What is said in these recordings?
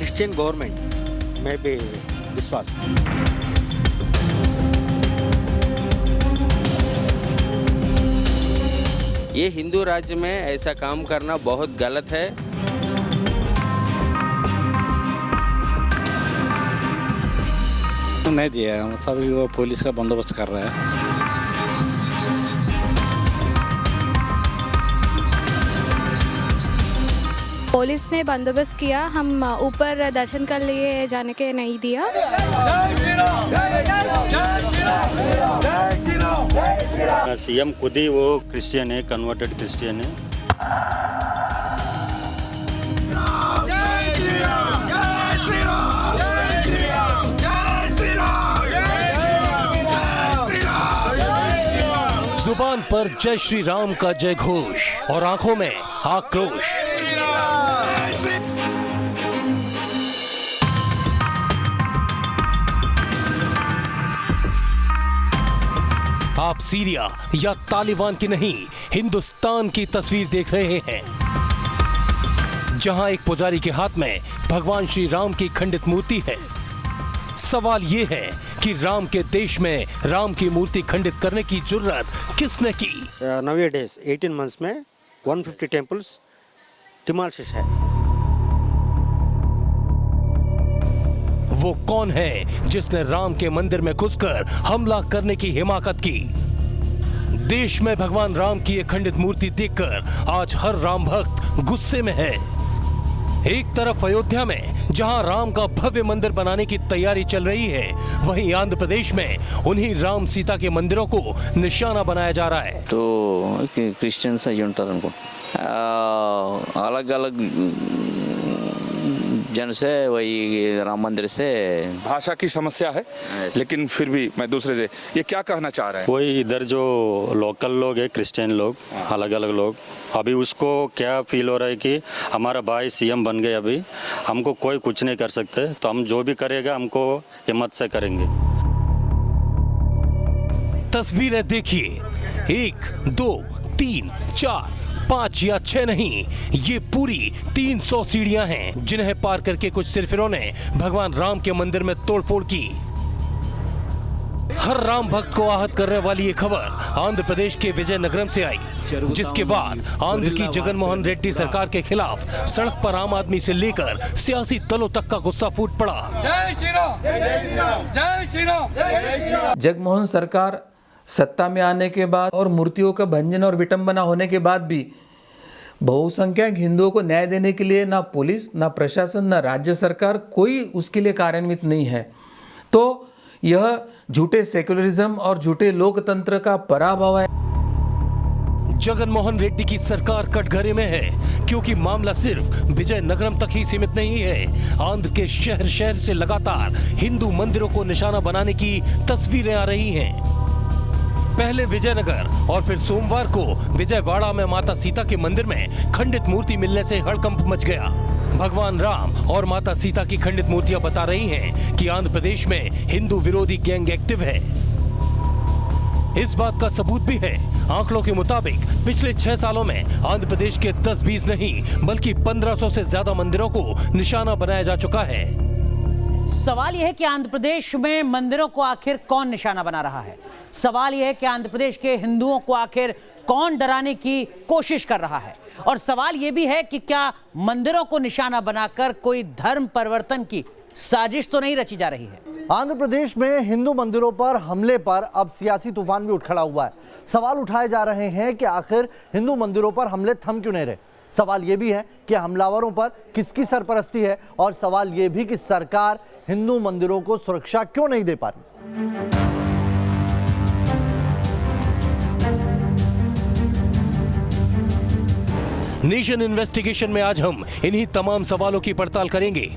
Christian government में भी विश्वास। ये हिंदू राज्य में ऐसा काम करना बहुत गलत है। नहीं दिया, सभी वो पुलिस का बंदोबस्त कर रहा है। पुलिस ने बंदोबस्त किया, हम ऊपर दर्शन के लिए जाने के नहीं दिया। सीएम खुद ही वो क्रिश्चियन है, कन्वर्टेड क्रिश्चियन है। जुबान पर जय श्री राम का जय घोष और आंखों में आक्रोश। आप सीरिया या तालिबान की नहीं, हिंदुस्तान की तस्वीर देख रहे हैं, जहां एक पुजारी के हाथ में भगवान श्री राम की खंडित मूर्ति है। सवाल ये है कि राम के देश में राम की मूर्ति खंडित करने की जुर्रत किसने की? Nowadays 18 months में 150 टेम्पल्स डिमोलिश है। वो कौन है जिसने राम के मंदिर में घुसकर हमला करने की हिमाकत की? देश में भगवान राम की एक खंडित मूर्ति देखकर आज हर राम भक्त गुस्से में है। एक तरफ अयोध्या में जहां राम का भव्य मंदिर बनाने की तैयारी चल रही है, वहीं आंध्र प्रदेश में उन्हीं राम सीता के मंदिरों को निशाना बनाया जा रहा है। तो क्रिश्चियंस अయ్యి ఉంటారు అనుకో, अलग अलग जन से वही राम मंदिर से भाषा की समस्या है, लेकिन फिर भी मैं दूसरे से ये क्या कहना चाह रहे हैं? वही इधर जो लोकल लोग है, क्रिश्चियन लोग, अलग अलग लोग, अभी उसको क्या फील हो रहा है कि हमारा भाई सीएम बन गए, अभी हमको कोई कुछ नहीं कर सकते, तो हम जो भी करेगा हमको हिम्मत से करेंगे। तस्वीरें देखिए, 1 2 3 4 5 या 6 नहीं, ये पूरी 300 सीढ़ियां हैं जिन्हें पार करके कुछ सिरफिरों ने भगवान राम के मंदिर में तोड़फोड़ की। हर राम भक्त को आहत करने वाली ये खबर आंध्र प्रदेश के विजयनगरम से आई, जिसके बाद आंध्र की जगनमोहन रेड्डी सरकार के खिलाफ सड़क पर आम आदमी से लेकर सियासी दलों तक का गुस्सा फूट पड़ा। जय श्री राम, जय श्री राम, जय श्री राम, जय श्री राम। जगनमोहन सरकार सत्ता में आने के बाद और मूर्तियों का भंजन और विटंबना होने के बाद भी बहुसंख्यक हिंदुओं को न्याय देने के लिए ना पुलिस, ना प्रशासन, ना राज्य सरकार कोई उसके लिए कार्यान्वित नहीं है। तो यह झूठे सेक्युलरिज्म और झूठे लोकतंत्र का पराभव है। जगनमोहन रेड्डी की सरकार कटघरे में है, क्योंकि मामला सिर्फ विजयनगरम तक ही सीमित नहीं है। आंध्र के शहर शहर से लगातार हिंदू मंदिरों को निशाना बनाने की तस्वीरें आ रही हैं। पहले विजयनगर और फिर सोमवार को विजयवाड़ा में माता सीता के मंदिर में खंडित मूर्ति मिलने से हड़कंप मच गया। भगवान राम और माता सीता की खंडित मूर्तियां बता रही हैं कि आंध्र प्रदेश में हिंदू विरोधी गैंग एक्टिव है। इस बात का सबूत भी है। आंकड़ों के मुताबिक पिछले 6 सालों में आंध्र प्रदेश के 10-20 नहीं बल्कि 1500 से ज्यादा मंदिरों को निशाना बनाया जा चुका है। सवाल यह है कि आंध्र प्रदेश में मंदिरों को आखिर कौन निशाना बना रहा है? सवाल यह है कि आंध्र प्रदेश के हिंदुओं को आखिर कौन डराने की कोशिश कर रहा है? और सवाल यह भी है कि क्या मंदिरों को निशाना बनाकर कोई धर्म परिवर्तन की साजिश तो नहीं रची जा रही है? आंध्र प्रदेश में हिंदू मंदिरों पर हमले पर अब सियासी तूफान भी उठ खड़ा हुआ है। सवाल उठाए जा रहे हैं कि आखिर हिंदू मंदिरों पर हमले थम क्यों नहीं रहे। सवाल यह भी है कि हमलावरों पर किसकी सरपरस्ती है, और सवाल यह भी कि सरकार हिंदू मंदिरों को सुरक्षा क्यों नहीं दे पा रही। नेशन इन्वेस्टिगेशन में आज हम इन्हीं तमाम सवालों की पड़ताल करेंगे।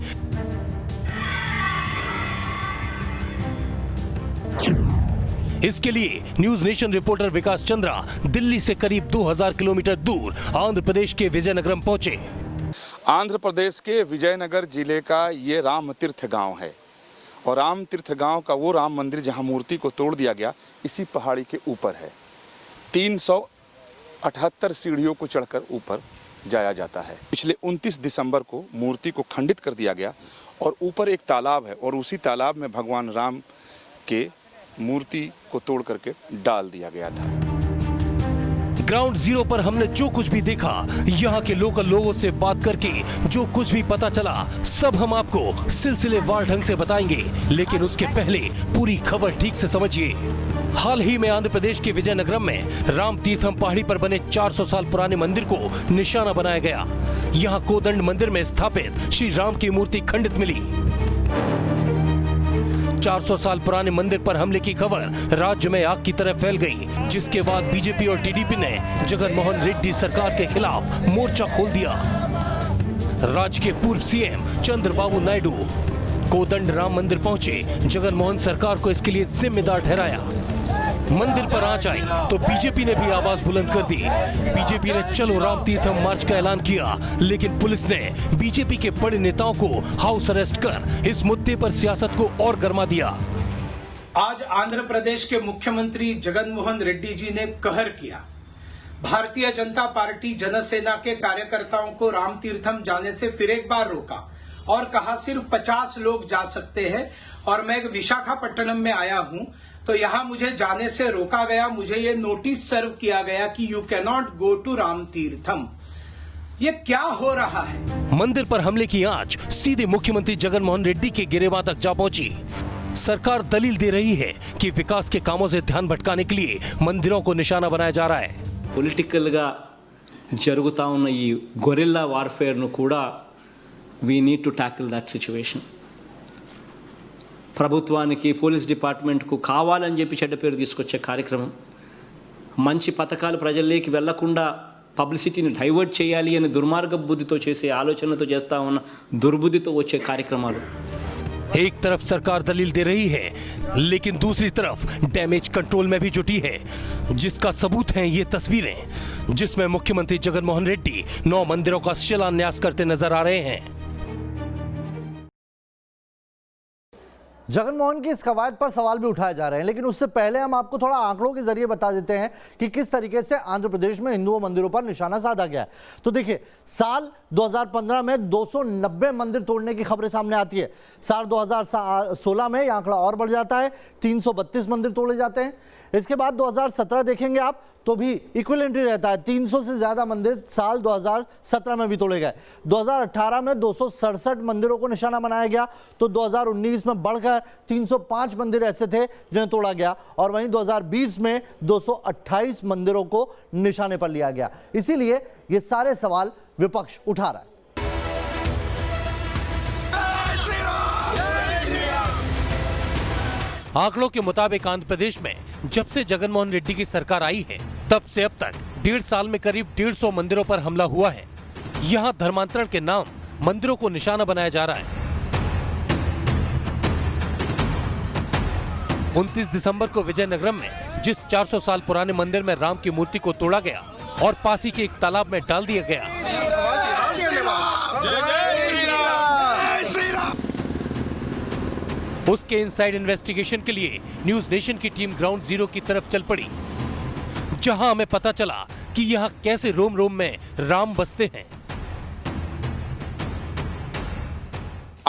इसके लिए न्यूज नेशन रिपोर्टर विकास चंद्रा दिल्ली से करीब 2000 किलोमीटर दूर आंध्र प्रदेश के विजयनगरम पहुंचे। आंध्र प्रदेश के विजयनगर जिले का ये राम तीर्थ गांव है, और राम तीर्थ गांव का वो राम मंदिर जहां मूर्ति को तोड़ दिया गया इसी पहाड़ी के ऊपर है। 378 सीढ़ियों को चढ़कर ऊपर जाया जाता है। पिछले 29 दिसंबर को मूर्ति को खंडित कर दिया गया और ऊपर एक तालाब है और उसी तालाब में भगवान राम के मूर्ति को तोड़ करके डाल दिया गया था। ग्राउंड जीरो पर हमने जो कुछ भी देखा, यहाँ के लोकल लोगों से बात करके जो कुछ भी पता चला, सब हम आपको सिलसिलेवार ढंग से बताएंगे। लेकिन उसके पहले पूरी खबर ठीक से समझिए। हाल ही में आंध्र प्रदेश के विजयनगरम में राम तीर्थम पहाड़ी पर बने 400 साल पुराने मंदिर को निशाना बनाया गया। यहाँ कोदंड मंदिर में स्थापित श्री राम की मूर्ति खंडित मिली। 400 साल पुराने मंदिर पर हमले की खबर राज्य में आग की तरह फैल गई, जिसके बाद बीजेपी और टीडीपी ने जगन मोहन रेड्डी सरकार के खिलाफ मोर्चा खोल दिया। राज्य के पूर्व सीएम चंद्रबाबू नायडू कोदंड राम मंदिर पहुंचे, जगन मोहन सरकार को इसके लिए जिम्मेदार ठहराया। मंदिर पर आंच आई तो बीजेपी ने भी आवाज बुलंद कर दी। बीजेपी ने चलो राम तीर्थम मार्च का ऐलान किया, लेकिन पुलिस ने बीजेपी के बड़े नेताओं को हाउस अरेस्ट कर इस मुद्दे पर सियासत को और गर्मा दिया। आज आंध्र प्रदेश के मुख्यमंत्री जगन मोहन रेड्डी जी ने कहर किया। भारतीय जनता पार्टी जनसेना के कार्यकर्ताओं को राम तीर्थम जाने से फिर एक बार रोका और कहा सिर्फ 50 लोग जा सकते हैं। और मैं विशाखापट्टनम में आया हूं तो यहाँ मुझे जाने से रोका गया। मुझे ये नोटिस सर्व किया गया कि you can not go to Ram Tirtham. ये क्या हो रहा है? मंदिर पर हमले की आंच सीधे मुख्यमंत्री जगन मोहन रेड्डी के गिरेबां तक जा पहुंची। सरकार दलील दे रही है कि विकास के कामों से ध्यान भटकाने के लिए मंदिरों को निशाना बनाया जा रहा है। పొలిటికల్ గా జరుగుతా ఉన్న ఈ గొరిల్లా వార్ఫేర్ ను కూడా we need to tackle that situation. ప్రభుత్వానికి పోలీస్ డిపార్ట్మెంట్ కు కావాలని చెప్పి చెడ్డ పేరు తీసుకొచ్చే కార్యక్రమం, మంచి పథకాలు ప్రజల్లోకి వెళ్లకుండా పబ్లిసిటీని డైవర్ట్ చేయాలి అని దుర్మార్గ బుద్ధితో చేసే ఆలోచనతో చేస్తా ఉన్న దుర్బుద్ధితో వచ్చే కార్యక్రమాలు। एक तरफ सरकार दलील दे रही है, लेकिन दूसरी तरफ डैमेज कंट्रोल में भी जुटी है, जिसका सबूत है ये तस्वीरें जिसमें मुख्यमंत्री जगन मोहन रेड्डी 9 मंदिरों का शिलान्यास करते नजर आ रहे हैं। जगनमोहन की इस कवायद पर सवाल भी उठाए जा रहे हैं, लेकिन उससे पहले हम आपको थोड़ा आंकड़ों के जरिए बता देते हैं कि किस तरीके से आंध्र प्रदेश में हिंदू मंदिरों पर निशाना साधा गया है। तो देखिए, साल 2015 में 290 मंदिर तोड़ने की खबरें सामने आती है। साल 2016 में यह आंकड़ा और बढ़ जाता है, 332 मंदिर तोड़े जाते हैं। इसके बाद 2017 देखेंगे आप तो भी इक्विवेलेंट रहता है, 300 से ज्यादा मंदिर साल 2017 में भी तोड़े गए। 2018 में 267 मंदिरों को निशाना बनाया गया, तो 2019 में बढ़कर 305 मंदिर ऐसे थे जिन्हें तोड़ा गया, और वहीं 2020 में 228 मंदिरों को निशाने पर लिया गया। इसीलिए ये सारे सवाल विपक्ष उठा रहा है। आंकड़ों के मुताबिक आंध्र प्रदेश में जब से जगनमोहन रेड्डी की सरकार आई है, तब से अब तक 1.5 साल में करीब 150 मंदिरों पर हमला हुआ है। यहां धर्मांतरण के नाम मंदिरों को निशाना बनाया जा रहा है। 29 दिसंबर को विजयनगरम में जिस 400 साल पुराने मंदिर में राम की मूर्ति को तोड़ा गया और पासी के एक तालाब में डाल दिया गया, उसके इनसाइड इन्वेस्टिगेशन के लिए न्यूज नेशन की टीम ग्राउंड जीरो की तरफ चल पड़ी, जहां हमें पता चला कि यहां कैसे रोम रोम में राम बसते हैं।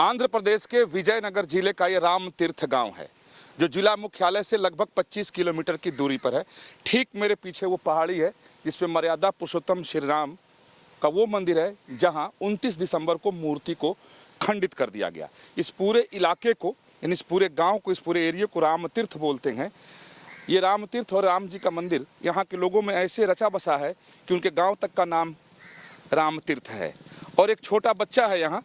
आंध्र प्रदेश के विजयनगर जिले का ये राम तीर्थ गांव है, जो जिला मुख्यालय से लगभग 25 किलोमीटर की दूरी पर है। ठीक मेरे पीछे वो पहाड़ी है जिसपे मर्यादा पुरुषोत्तम श्री राम का वो मंदिर है, जहां 29 दिसंबर को मूर्ति को खंडित कर दिया गया। इस पूरे इलाके को, यानी इस पूरे गांव को, इस पूरे एरिया को राम तीर्थ बोलते हैं। ये राम तीर्थ और राम जी का मंदिर यहाँ के लोगों में ऐसे रचा बसा है कि उनके गांव तक का नाम राम तीर्थ है। और एक छोटा बच्चा है यहाँ,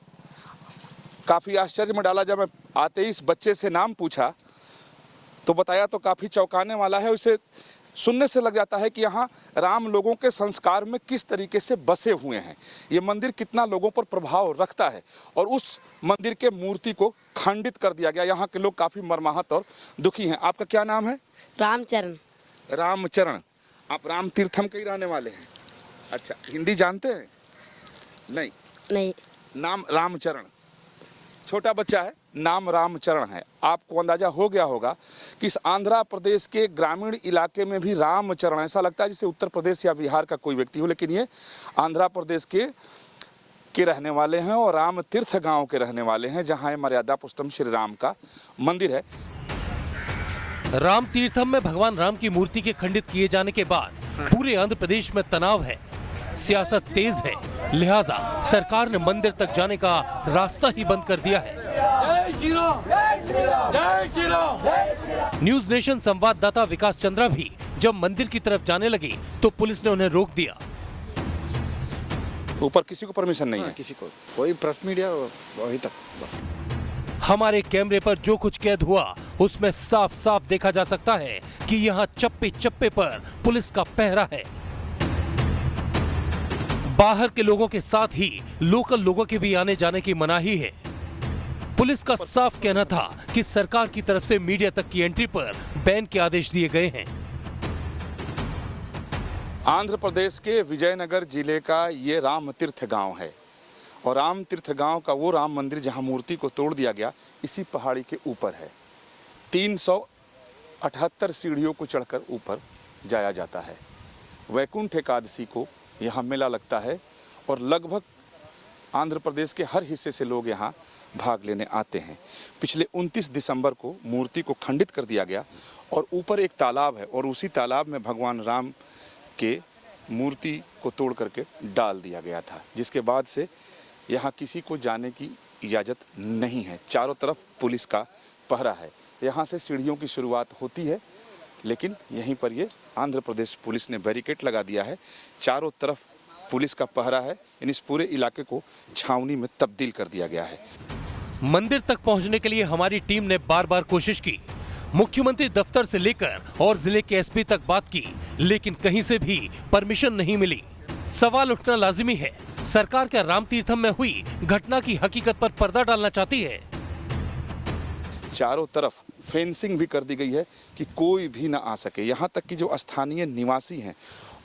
काफ़ी आश्चर्य में डाला। जब मैं आते ही इस बच्चे से नाम पूछा तो बताया तो काफ़ी चौंकाने वाला है। उसे सुनने से लग जाता है कि यहाँ राम लोगों के संस्कार में किस तरीके से बसे हुए हैं, ये मंदिर कितना लोगों पर प्रभाव रखता है। और उस मंदिर के मूर्ति को खंडित कर दिया गया। यहाँ के लोग काफ़ी मर्माहत और दुखी हैं। आपका क्या नाम है? रामचरण। रामचरण, आप राम तीर्थम के ही रहने वाले हैं? अच्छा, हिंदी जानते हैं? नहीं। नहीं। नाम रामचरण, छोटा बच्चा है, नाम रामचरण है। आपको अंदाजा हो गया होगा कि इस आंध्र प्रदेश के ग्रामीण इलाके में भी रामचरण, ऐसा लगता है जैसे उत्तर प्रदेश या बिहार का कोई व्यक्ति हो, लेकिन ये आंध्र प्रदेश के रहने वाले हैं और राम तीर्थ गांव के रहने वाले हैं, जहां मर्यादा पुरुषोत्तम श्री राम का मंदिर है। राम तीर्थम में भगवान राम की मूर्ति के खंडित किए जाने के बाद पूरे आंध्र प्रदेश में तनाव है, सियासत तेज है, लिहाजा सरकार ने मंदिर तक जाने का रास्ता ही बंद कर दिया है। जय श्री राम, जय श्री राम, जय श्री राम, जय श्री राम। न्यूज नेशन संवाददाता विकास चंद्रा भी जब मंदिर की तरफ जाने लगे तो पुलिस ने उन्हें रोक दिया। ऊपर किसी को परमिशन नहीं है, किसी को, कोई प्रेस मीडिया वही तक बस। हमारे कैमरे पर जो कुछ कैद हुआ उसमें साफ साफ देखा जा सकता है कि यहाँ चप्पे चप्पे पर पुलिस का पहरा है। बाहर के लोगों के साथ ही लोकल लोगों के भी आने जाने की मनाही है। पुलिस का साफ कहना था कि सरकार की तरफ से मीडिया तक की एंट्री पर बैन के आदेश दिए गए हैं। आंध्र प्रदेश के विजयनगर जिले का ये राम तीर्थ गांव है और राम तीर्थ गांव का वो राम मंदिर जहां मूर्ति को तोड़ दिया गया इसी पहाड़ी के ऊपर है। 378 सीढ़ियों को चढ़कर ऊपर जाया जाता है। वैकुंठ एकादशी को यहाँ मेला लगता है और लगभग आंध्र प्रदेश के हर हिस्से से लोग यहाँ भाग लेने आते हैं। पिछले 29 दिसंबर को मूर्ति को खंडित कर दिया गया और ऊपर एक तालाब है और उसी तालाब में भगवान राम के मूर्ति को तोड़ करके डाल दिया गया था, जिसके बाद से यहाँ किसी को जाने की इजाज़त नहीं है। चारों तरफ पुलिस का पहरा है। यहाँ से सीढ़ियों की शुरुआत होती है, लेकिन यहीं पर ये आंध्र प्रदेश पुलिस ने बैरिकेड लगा दिया है। चारों तरफ पुलिस का पहरा है। इस पूरे इलाके को छावनी में तब्दील कर दिया गया है। मंदिर तक पहुंचने के लिए हमारी टीम ने बार बार कोशिश की, मुख्यमंत्री दफ्तर से लेकर और जिले के एसपी तक बात की, लेकिन कहीं से भी परमिशन नहीं मिली। सवाल उठना लाजिमी है, सरकार क्या राम तीर्थम में हुई घटना की हकीकत पर पर्दा डालना चाहती है? चारों तरफ फेंसिंग भी कर दी गई है कि कोई भी ना आ सके। यहाँ तक कि जो स्थानीय निवासी हैं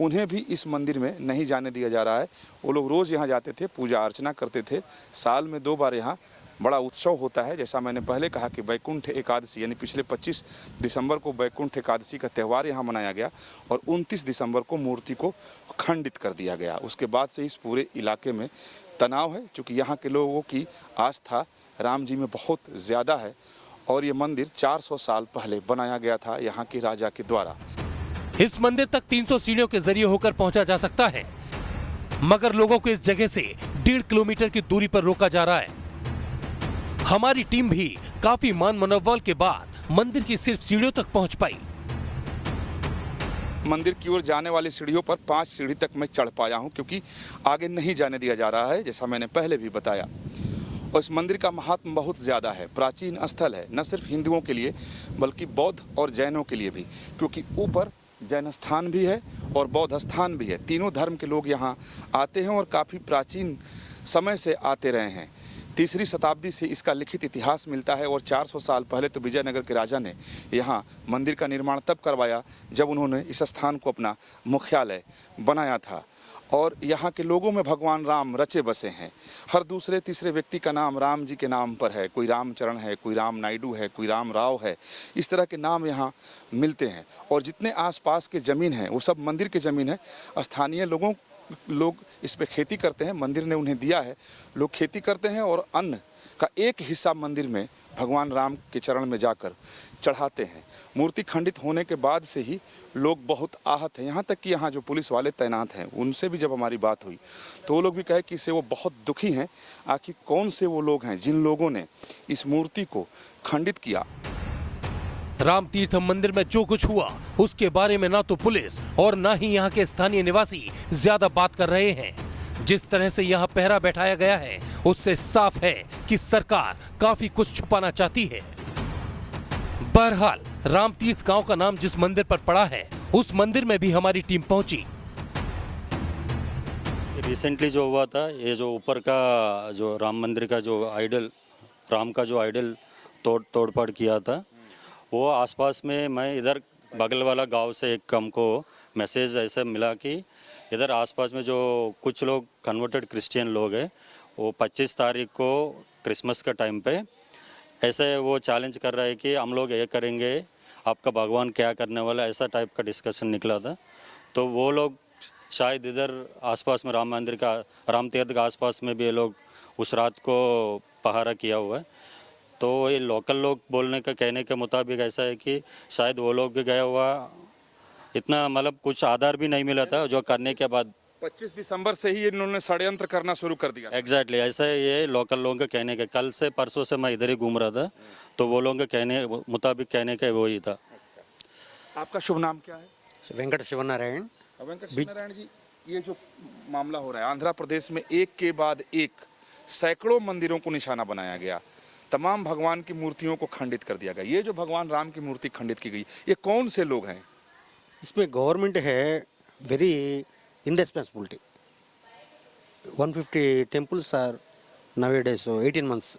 उन्हें भी इस मंदिर में नहीं जाने दिया जा रहा है। वो लोग रोज़ यहाँ जाते थे, पूजा अर्चना करते थे। साल में 2 बार यहाँ बड़ा उत्सव होता है। जैसा मैंने पहले कहा कि वैकुंठ एकादशी यानी पिछले 25 दिसंबर को वैकुंठ एकादशी का त्यौहार यहाँ मनाया गया और 29 दिसंबर को मूर्ति को खंडित कर दिया गया। उसके बाद से इस पूरे इलाके में तनाव है, क्योंकि यहाँ के लोगों की आस्था राम जी में बहुत ज़्यादा है और ये मंदिर 400 साल पहले बनाया गया था यहाँ के राजा के द्वारा। इस मंदिर तक 300 सीढ़ियों के जरिए होकर पहुंचा जा सकता है, मगर लोगों को इस जगह से 1.5 किलोमीटर की दूरी पर रोका जा रहा है। हमारी टीम भी काफी मान मनोबल के बाद मंदिर की सिर्फ सीढ़ियों तक पहुंच पाई। मंदिर की ओर जाने वाली सीढ़ियों पर 5 सीढ़ी तक मैं चढ़ पाया हूं, क्योंकि आगे नहीं जाने दिया जा रहा है, जैसा मैंने पहले भी बताया। और इस मंदिर का महात्म बहुत ज़्यादा है, प्राचीन स्थल है, न सिर्फ हिंदुओं के लिए बल्कि बौद्ध और जैनों के लिए भी, क्योंकि ऊपर जैन स्थान भी है और बौद्ध स्थान भी है। तीनों धर्म के लोग यहाँ आते हैं और काफ़ी प्राचीन समय से आते रहे हैं। 3री शताब्दी से इसका लिखित इतिहास मिलता है और 400 साल पहले तो विजयनगर के राजा ने यहाँ मंदिर का निर्माण तब करवाया जब उन्होंने इस स्थान को अपना मुख्यालय बनाया था। और यहाँ के लोगों में भगवान राम रचे बसे हैं। हर दूसरे तीसरे व्यक्ति का नाम राम जी के नाम पर है। कोई रामचरण है, कोई राम नायडू है, कोई राम राव है, इस तरह के नाम यहाँ मिलते हैं। और जितने आसपास के ज़मीन हैं वो सब मंदिर की ज़मीन है। स्थानीय लोग इस पे खेती करते हैं, मंदिर ने उन्हें दिया है। लोग खेती करते हैं और अन्न का एक हिस्सा मंदिर में भगवान राम के चरण में जाकर चढ़ाते हैं। मूर्ति खंडित होने के बाद से ही लोग बहुत आहत हैं। यहाँ तक कि यहाँ जो पुलिस वाले तैनात हैं उनसे भी जब हमारी बात हुई तो वो लोग भी कहे कि इससे वो बहुत दुखी हैं। आखिर कौन से वो लोग हैं जिन लोगों ने इस मूर्ति को खंडित किया। राम तीर्थम मंदिर में जो कुछ हुआ उसके बारे में ना तो पुलिस और ना ही यहाँ के स्थानीय निवासी ज्यादा बात कर रहे हैं। जिस तरह से यहाँ पहरा बैठाया गया है उससे साफ है कि सरकार काफी कुछ छुपाना चाहती है। बहरहाल राम तीर्थ गांव का नाम जिस मंदिर पर पड़ा है उस मंदिर में भी हमारी टीम पहुंची। रिसेंटली जो हुआ था, ये जो ऊपर का जो राम मंदिर का जो आइडल, राम का जो आइडल तोड़फोड़ किया था, वो आसपास में मैं इधर बगल वाला गांव से एक हमको मैसेज ऐसा मिला कि इधर आसपास में जो कुछ लोग कन्वर्टेड क्रिश्चियन लोग हैं वो 25 तारीख को क्रिसमस का टाइम पे ऐसे वो चैलेंज कर रहा है कि हम लोग ये करेंगे, आपका भगवान क्या करने वाला, ऐसा टाइप का डिस्कशन निकला था। तो वो लोग शायद इधर आसपास में राम तीर्थ के आसपास में भी ये लोग उस रात को पहरा किया हुआ है। तो ये लोकल लोग बोलने का कहने के मुताबिक ऐसा है कि शायद वो लोग भी गया हुआ, इतना मतलब कुछ आधार भी नहीं मिला था जो करने के बाद 25 दिसंबर से ही इन्होंने षड्यंत्र करना शुरू कर दिया। एग्जैक्टली ऐसा ये लोकल लोगों के कहने के, कल से परसों से मैं इधर ही घूम रहा था, तो वो लोगों के कहने मुताबिक कहने का वही था। आपका शुभ नाम क्या है? वेंकट शिवनारायण। वेंकट शिवनारायण जी, ये जो मामला हो रहा है आंध्र प्रदेश में, एक के बाद एक सैकड़ों मंदिरों को निशाना बनाया गया, तमाम भगवान की मूर्तियों को खंडित कर दिया गया। ये जो भगवान राम की मूर्ति खंडित की गई, ये कौन से लोग हैं? इसमें गवर्नमेंट है very irresponsibility. 150 temples are nowadays, so 18 months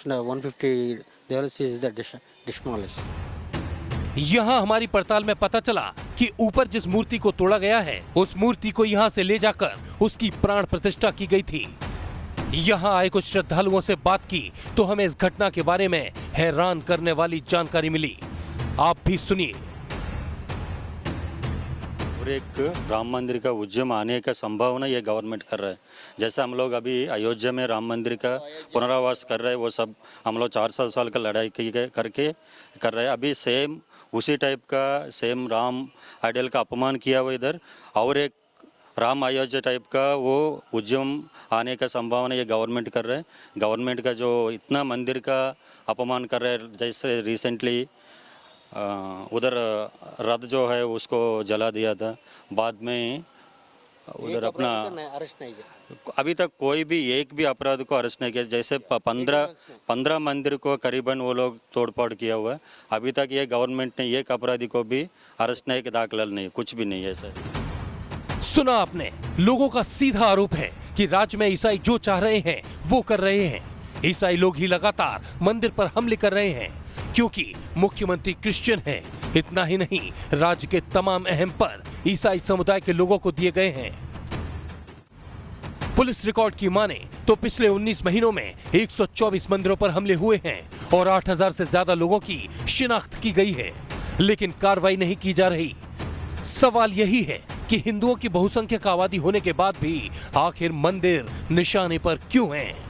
now 150 devalis is the demolished. यहाँ हमारी पड़ताल में पता चला कि ऊपर जिस मूर्ति को तोड़ा गया है उस मूर्ति को यहाँ से ले जाकर उसकी प्राण प्रतिष्ठा की गई थी। यहाँ आए कुछ श्रद्धालुओं से बात की तो हमें इस घटना के बारे में हैरान करने वाली जानकारी मिली। आप भी सुनिए। और एक राम मंदिर का उद्यम आने का संभावना ये गवर्नमेंट कर रहा है। जैसे हम लोग अभी अयोध्या में राम मंदिर का पुनरावास कर रहे हैं, वो सब हम लोग 400 साल का लड़ाई करके कर रहे हैं। अभी सेम उसी टाइप का सेम राम आइडियल का अपमान किया हुआ इधर, और एक राम अयोध्या टाइप का वो उद्यम आने का संभावना ये गवर्नमेंट कर रहे हैं। गवर्नमेंट का जो इतना मंदिर का अपमान कर रहे हैं, जैसे रिसेंटली उधर रथ जो है उसको जला दिया था, बाद में उधर अपना अरेस्ट नहीं किया। अभी तक कोई भी एक भी अपराध को अरेस्ट नहीं किया। जैसे 15 मंदिर को करीबन वो लोग तोड़फोड़ किया हुआ है। अभी तक ये गवर्नमेंट ने एक अपराधी को भी अरेस्ट नहीं, दाखिला नहीं, कुछ भी नहीं है सर। सुना आपने, लोगों का सीधा आरोप है कि राज्य में ईसाई जो चाह रहे हैं वो कर रहे हैं। ईसाई लोग ही लगातार मंदिर पर हमले कर रहे हैं क्योंकि मुख्यमंत्री क्रिश्चियन हैं। इतना ही नहीं, राज्य के तमाम अहम पर ईसाई समुदाय के लोगों को दिए गए हैं। पुलिस रिकॉर्ड की माने तो पिछले 19 महीनों में 124 मंदिरों पर हमले हुए हैं और 8000 से ज्यादा लोगों की शिनाख्त की गई है, लेकिन कार्रवाई नहीं की जा रही। सवाल यही है कि हिंदुओं की बहुसंख्यक आबादी होने के बाद भी आखिर मंदिर निशाने पर क्यों हैं?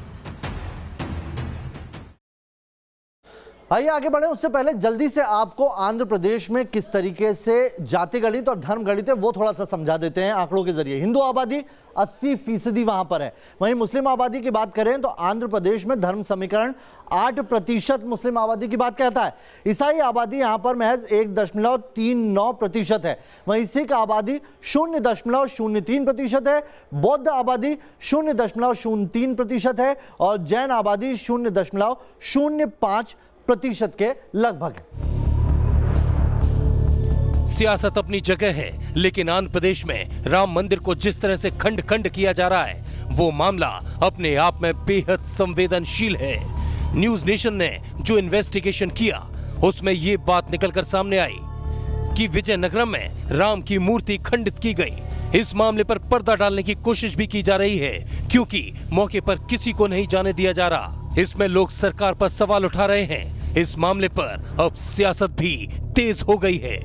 आइए आगे बढ़े, उससे पहले जल्दी से आपको आंध्र प्रदेश में किस तरीके से जाति गणित और धर्म गणित है वो थोड़ा सा समझा देते हैं आंकड़ों के जरिए। हिंदू आबादी 80% वहां पर है, वहीं मुस्लिम आबादी की बात करें तो आंध्र प्रदेश में धर्म समीकरण 8% मुस्लिम आबादी की बात कहता है। ईसाई आबादी यहां पर महज 1.39% है, वहीं सिख आबादी 0.03% है, बौद्ध आबादी 0.03% है और जैन आबादी 0.05% के लगभग। सियासत अपनी जगह है, लेकिन आंध्र प्रदेश में राम मंदिर को जिस तरह से खंड खंड किया जा रहा है वो मामला अपने आप में बेहद संवेदनशील है। न्यूज नेशन ने जो इन्वेस्टिगेशन किया उसमें ये बात निकलकर सामने आई कि विजयनगरम में राम की मूर्ति खंडित की गई। इस मामले पर पर्दा डालने की कोशिश भी की जा रही है क्योंकि मौके पर किसी को नहीं जाने दिया जा रहा। इसमें लोग सरकार पर सवाल उठा रहे हैं। इस मामले पर अब सियासत भी तेज हो गई है।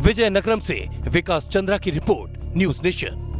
विजयनगरम से विकास चंद्रा की रिपोर्ट, न्यूज नेशन।